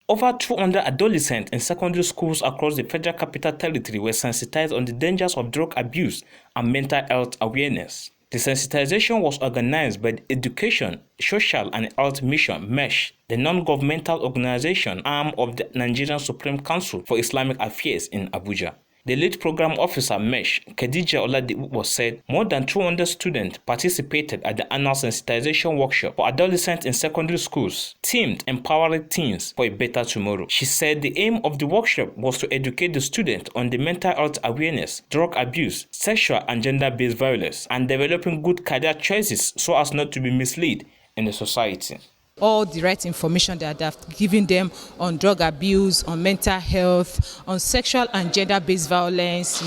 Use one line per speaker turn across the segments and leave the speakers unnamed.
Over 200 adolescents in secondary schools across the Federal Capital Territory were sensitized on the dangers of drug abuse and mental health awareness. The sensitization was organized by the Education, Social and Health Mission (MESH), the non-governmental organization arm of the Nigerian Supreme Council for Islamic Affairs in Abuja. The lead program officer MESH, Khadija Oladipo, said more than 200 students participated at the annual sensitization workshop for adolescents in secondary schools, themed Empowering Teens for a Better Tomorrow. She said the aim of the workshop was to educate the students on the mental health awareness, drug abuse, sexual and gender-based violence, and developing good career choices so as not to be misled in the society.
All the right information that I've given them on drug abuse, on mental health, on sexual and gender-based violence,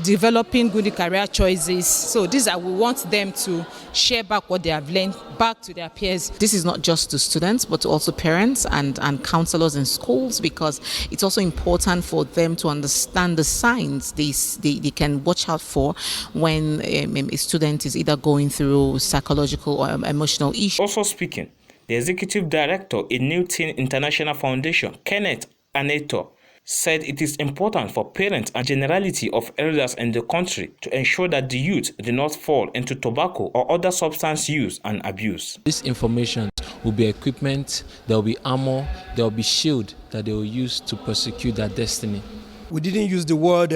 developing good career choices. So these we want them to share back what they have learned back to their peers.
This is not just to students, but also parents and counselors in schools, because it's also important for them to understand the signs they can watch out for when a student is either going through psychological or emotional issues.
Also speaking, the executive director in New Teen International Foundation, Kenneth Aneto, said it is important for parents and generality of elders in the country to ensure that the youth do not fall into tobacco or other substance use and abuse.
This information will be equipment, there will be armor, there will be shield that they will use to prosecute their destiny.
We didn't use the word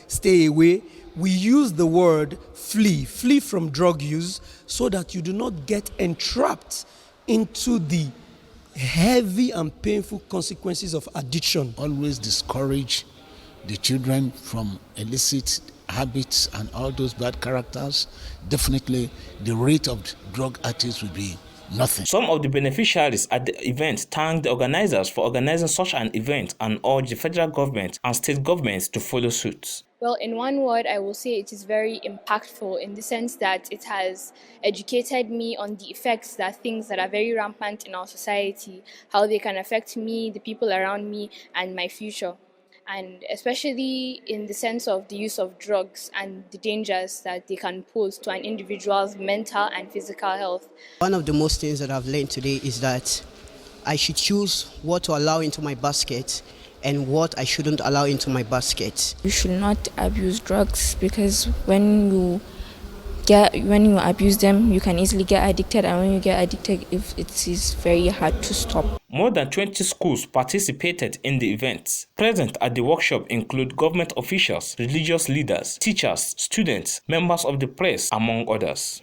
stay away. We used the word flee from drug use, so that you do not get entrapped into the heavy and painful consequences of addiction.
Always discourage the children from illicit habits and all those bad characters. Definitely the rate of drug addicts will be nothing.
Some of the beneficiaries at the event thanked the organizers for organizing such an event and urged the federal government and state governments to follow suit.
Well, in one word, I will say it is very impactful in the sense that it has educated me on the effects that things that are very rampant in our society, how they can affect me, the people around me, and my future. And especially in the sense of the use of drugs and the dangers that they can pose to an individual's mental and physical health.
One of the most things that I've learned today is that I should choose what to allow into my basket and what I shouldn't allow into my basket.
You should not abuse drugs, because when you abuse them, you can easily get addicted, and when you get addicted, it is very hard to stop.
More than 20 schools participated in the event. Present at the workshop include government officials, religious leaders, teachers, students, members of the press, among others.